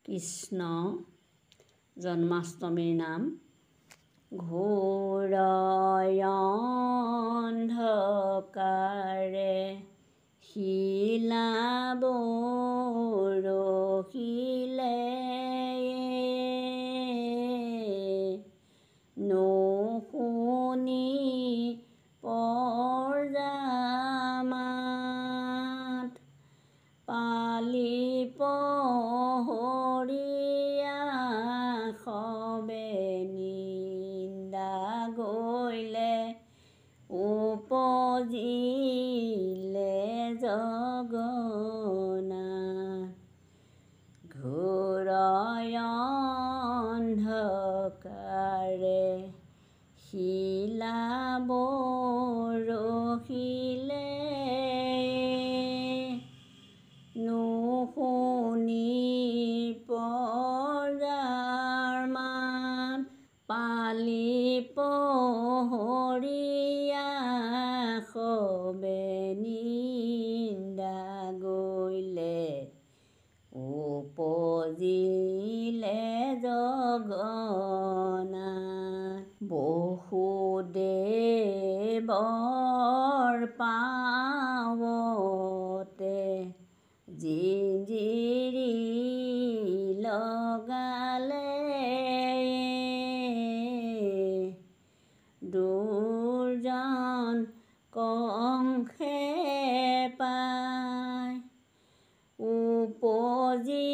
কৃষ্ণ জন্মাষ্টমীৰ নাম। ঘোৰ অন্ধকাৰে শিলাব ৰখিলে, নুশুনি পৰজামাত, পালি পহৰীয়া সবে নিন্দা গইলে, উপজিলে জগন্নাথ। ঘোৰ অন্ধকাৰে শিলাব ৰখিলে, নুশুনি পৰজাৰ মাত, পালি পহৰীয়া সবে নিন্দা গইলে, উপজিলে জগন্নাথ। বসুদেৱৰ পাৱতে জিঞ্জিৰি লগালে, দুৰ্জন কংসে পাই, উপজি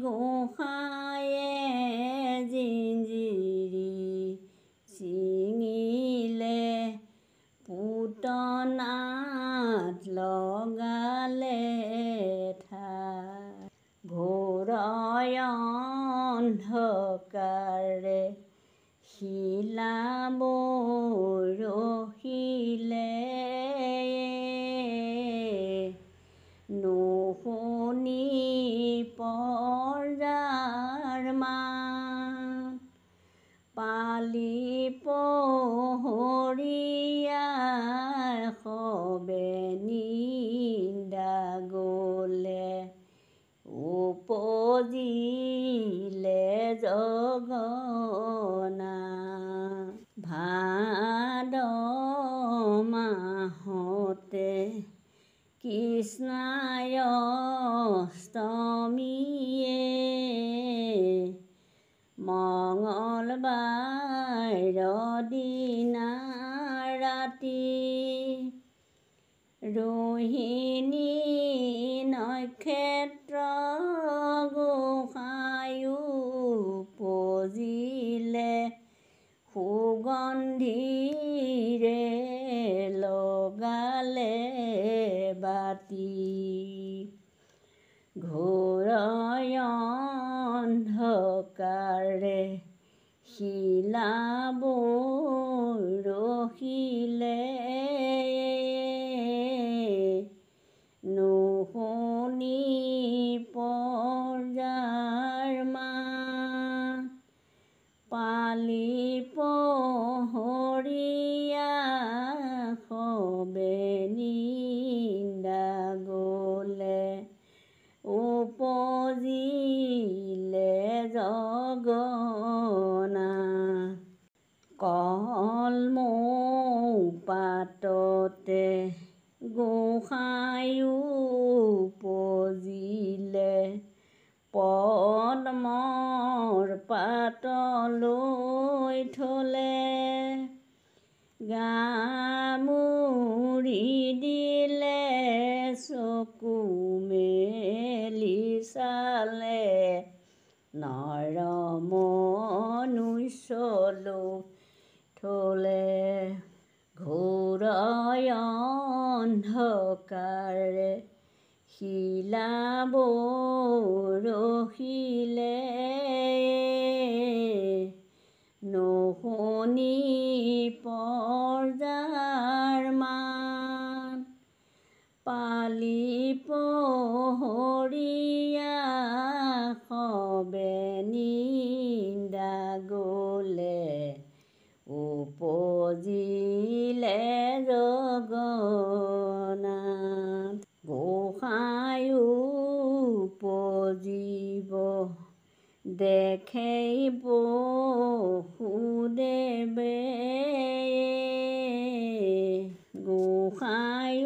গোসাঁয়ে জিঞ্জিৰি ছিঙিলে, পুতনাত লগালে ঠাই। ঘোৰ অন্ধকাৰে শিলাব ৰখিলে, নুশুনি পৰজাৰ মাত, পালি পহৰীয়া সবে নিন্দা গলে, উপজিলে জগন্নাথ। ভাদ মাহতে কৃষ্ণায় অষ্টমীয়ে, মঙলবাৰ দিনা ৰাতি, ৰোহিণী নক্ষত্ৰ গোসাঁয়ো উপজিলে, সুগন্ধিৰে লগালে বাতি। ঘোৰ অন্ধকাৰে শিলাব ৰখিলে, নুশুনি পৰজাৰ মাত, পালি পহৰীয়া সবে নিন্দা গলে, উপজিলে জগন্নাথ। কলমৌ পাততে গোসাঁয়ো উপজিলে, পদ্মৰ পাতলৈ থলে, গামুৰি দিলে, চকু মেলি চালে, নৰ মনুষ্যলৈ থলে। ঘোৰ অন্ধকাৰে শিলাব ৰখিলে, নুশুনি পৰজাৰ মাত, পালি পহৰীয়া সবে নিন্দা গলে, উপজিলে জগন্নাথ। গোসাঁয়ো উপজি দেখেই বসুদেৱে গোসাঁই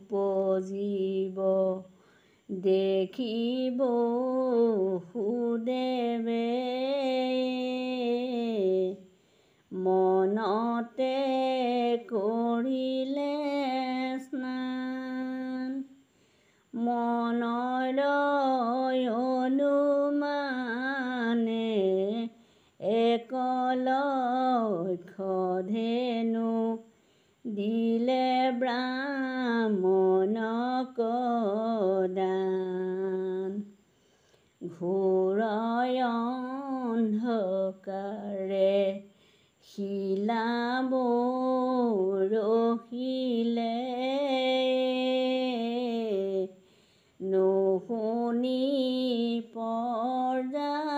উপজিব দেখিব বসুদেৱে মনতে কৰিলে স্নান মনৰ অনুমানে এক লক্ষ্য ধেনু দিলে ব্ৰাহ্মণক দান ঘোৰ অন্ধকাৰে শিলাব ৰখিলে নুশুনি পৰ্যাৰ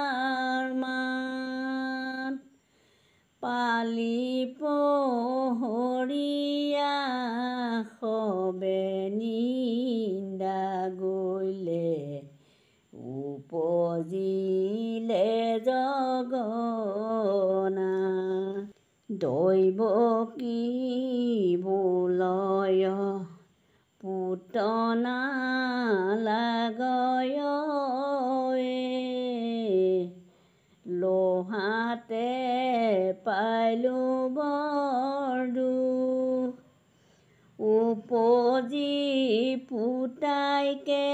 মান পালি পহৰীয়া সবে নিন্দা গলে উপজিলে জগনা দৈৱ কি বোলয় পুতনা লাগয় লোহাতে পাইলো বৰদুখ উপজি পুতাইকে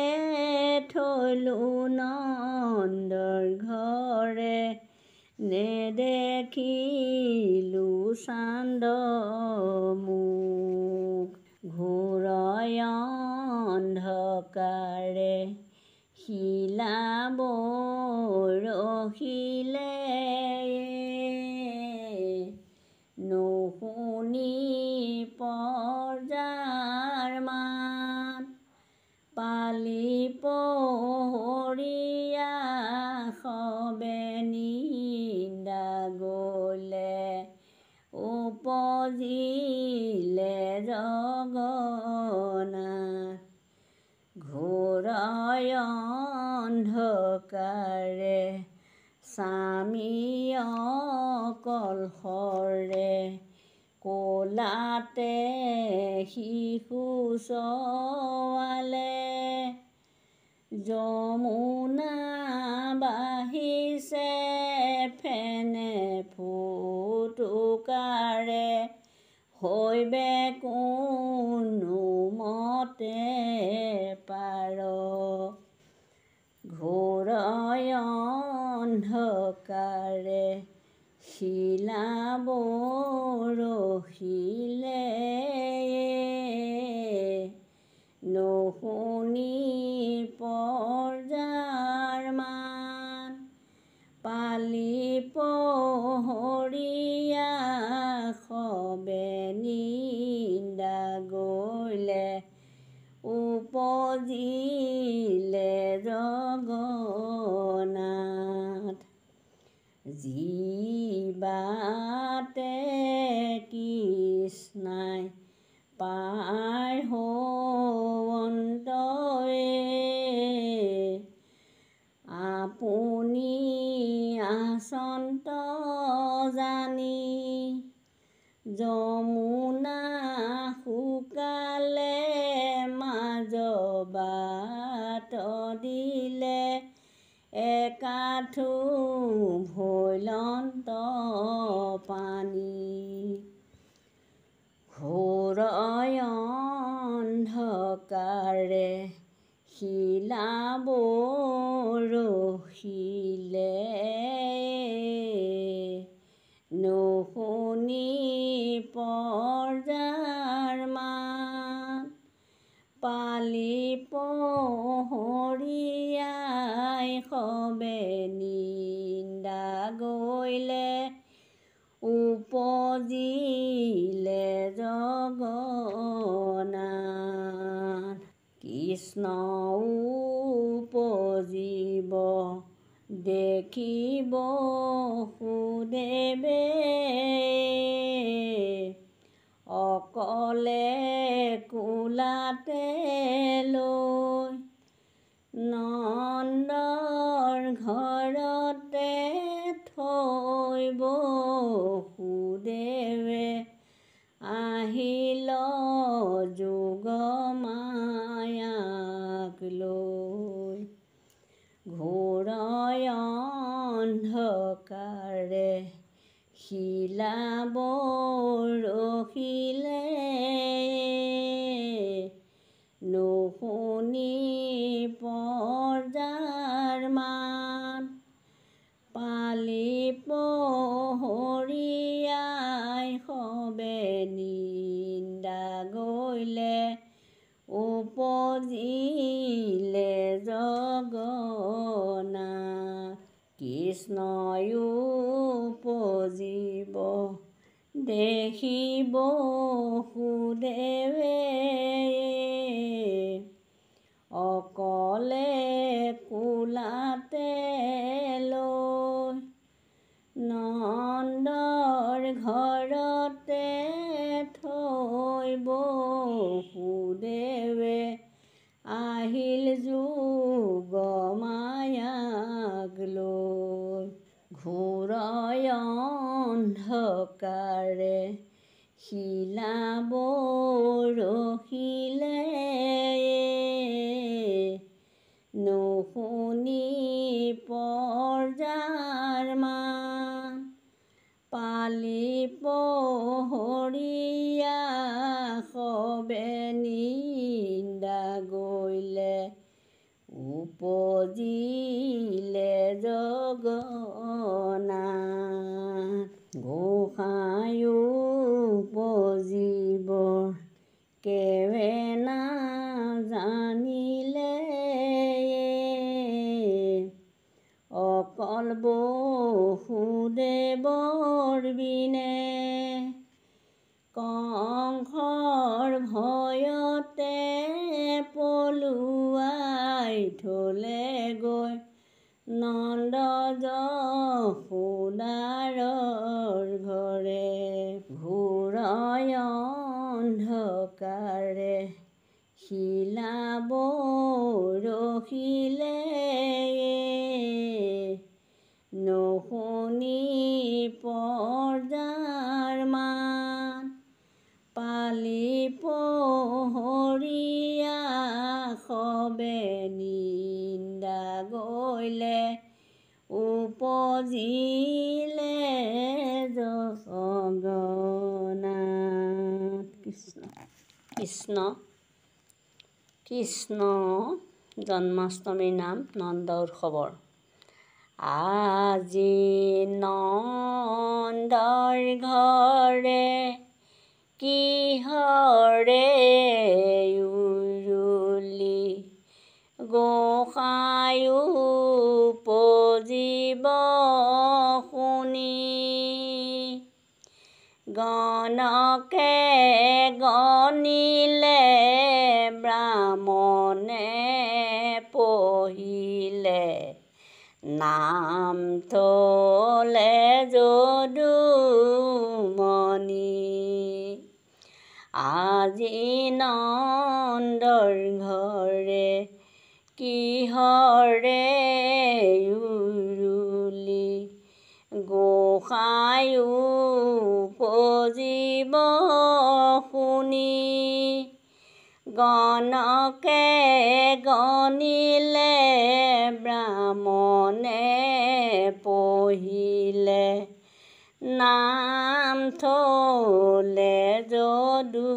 থৈলো নন্দৰ ঘৰে নেদেখিলো চান্দ মুখ ঘোৰ অন্ধকাৰে শিলাব ৰখিলে নুশুনি পৰ্যাৰ মান পালি পহৰীয়া সবে নিন্দা গলে উপজিলে জগনা ঘোৰ অন্ধকাৰে স্বামী কলহৰে কোলাতে শিশু চোৱালে যমুনা বাঢ়িছে ফেনে ফুটুকাৰে হৈবে কোনো মতে পাৰ ঘোৰ অন্ধকাৰে শিলাব ৰখিলে নুশুনি পৰ্যাৰ মান পালি পহৰীয়া সবে নিন্দা গলে উপজিলে জগন্নাথ জীৱাতে কৃষ্ণাই পাৰ হন্তয়ে আপুনি আচন্ত জানি যমুনা শুকালে মাজ বাট দিলে একাঠু ভৈলন্ত পানী ঘোৰ অন্ধকাৰে শিলাব ৰখিলে নুশুনি পৰ্যাৰ মান পালি পহৰীয়াই সবে নিন্দা গলে উপজিলে জগন্নাথ কৃষ্ণ উপজিব দেখিব বসুদেৱে অকলে কোলাতে লৈ নন্দৰ ঘৰতে থৈ বসুদেৱে আহিল যোগ মায়াক লৈ। ঘোৰ অন্ধকাৰে শিলা বৰশিলে নুশুনি পৰজাৰ মাত। পালি পহৰীয়াই সবে নিন্দা গইলে উপজিলে জগন্নাথ। কৃষ্ণই উপজিব দেখি বসুদেৱে অকলে কোলাতে লৈ। নন্দৰ ঘৰতে থৈ বসুদেৱে আহিল যোগ মায়াক লৈ। ঘোৰ অন্ধকাৰে শিলা বৰশিলে নুশুনি পৰজাৰ মাত। পালি পহৰীয়া সবে নিন্দা গইলে উপজিলে জগন্নাথ। গোসাঁই উপজিবৰ কেৱে নাজানিলে অকল বসুদেৱৰ বিনে। কংসৰ ভয়তে পলুৱাই থলে গৈ নন্দ যশোদাৰ ঘৰে। ঘোৰ অন্ধকাৰে শিলা বৰশিলে নুশুনি পৰজাৰ মাত। পালি পহৰীয়া সবে নিন্দা গইলে উপজিলে জগন্নাথ। কৃষ্ণ কৃষ্ণ কৃষ্ণ জন্মাষ্টমীৰ নাম নন্দ উৎসৱৰ। আজি নন্দৰ ঘৰে কিহৰে উৰুলি গোসাঁই উপজিব শুনি। গণকে গণিলে ব্ৰাহ্মণে পঢ়িলে নাম থলে যদুমণি। আজি নন্দৰ ঘৰে কিহৰে উৰুলি গোসাঁই উপজিব শুনি। গণকে গণিলে ব্ৰাহ্মণে পঢ়িলে নাম থলে যদুমণি।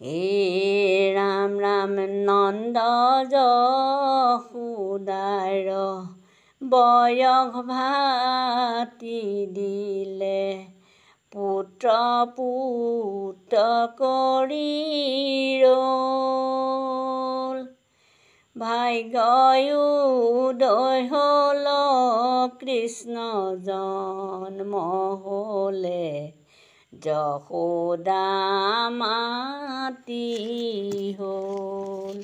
হে ৰাম ৰাম নন্দ যশোদাৰ বয়স ভাতি দিলে পুত্ৰ কৰি ৰল। ভাগ্যই উদয় হ'ল কৃষ্ণ জন্ম হ'লে যশোদা মাতি হ'ল।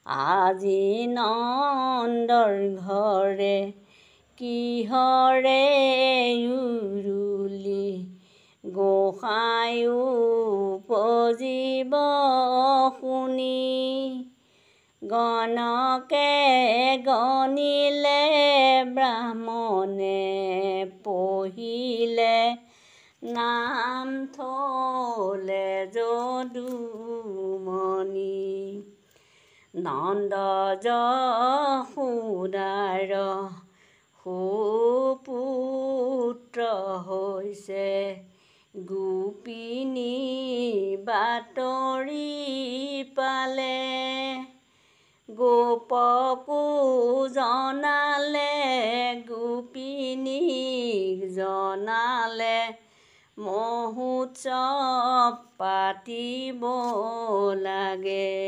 আজি নন্দৰ ঘৰে কিহৰে উৰুলি গোসাঁই উপজিব শুনি। গণকে গণিলে ব্ৰাহ্মণে পঢ়িলে নাম থলে যদুমণি নন্দ যশোদাৰ সুপুত্ৰ হৈছে গোপিনী বাতৰি পালে গোপকো জনালে গোপিনীক জনালে মহোৎসৱ পাতিব লাগে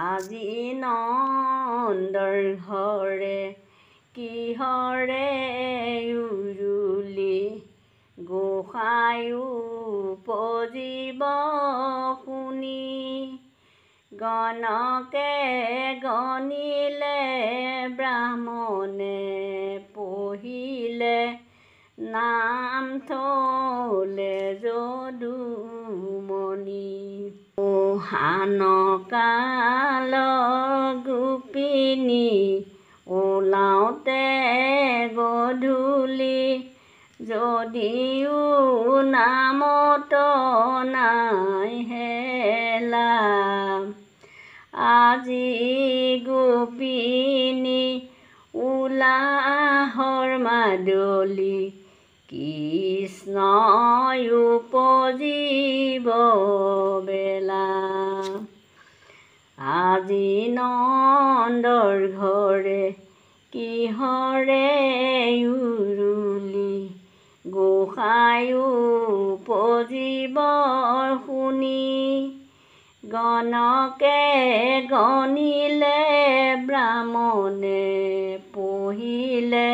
আজি নন্দৰ ঘৰে কিহৰে উৰুলি গোসাঁয়ো পজিব শুনি গণকে গণিলে ব্ৰাহ্মণে পঢ়িলে নাম থলে যদুমণি সানকাল গোপিনী ওলাওঁতে গধূলি যদিও নামত নাই হেলা আজি গোপিনী উলাহৰ মাদলি কৃষ্ণই উপজিব বেলা আজি নন্দৰ ঘৰে কিহৰে উৰুলি গোসাঁয়ো উপজিব শুনি গণকে গণিলে ব্ৰাহ্মণে পঢ়িলে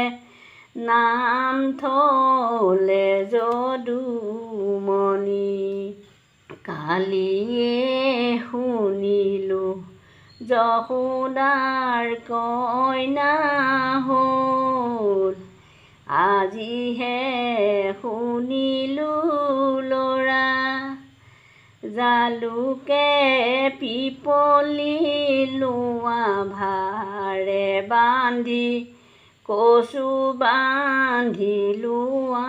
নাম থলে যদুমণি কালিয়ে শুনিলোঁ যশোদাৰ কইনা হ'ল আজিহে শুনিলোঁ ল'ৰা জালুকে পিপলি লোৱা ভাৰে বান্ধি কচু বান্ধি লোৱা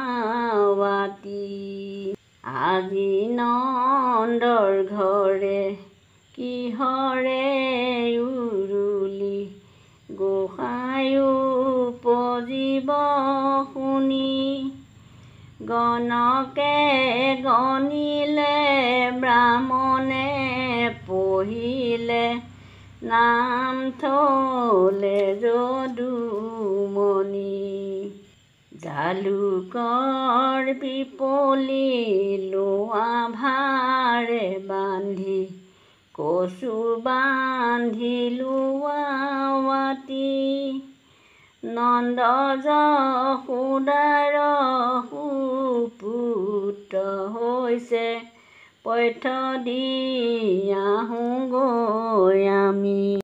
বাতি আজি নন্দৰ ঘৰে কিহৰে উৰুলি গোসাঁয়ো পজিব শুনি গণকে গণিলে ব্ৰাহ্মণে পঢ়িলে নাম থলে যদুমণি জালুকৰ পিপলি লোৱা ভাৰে বান্ধি কচু বান্ধি লোৱা বাতি নন্দ যশোদাৰ সুপুত্ৰ হৈছে পথ্য দি আহোঁগৈ আমি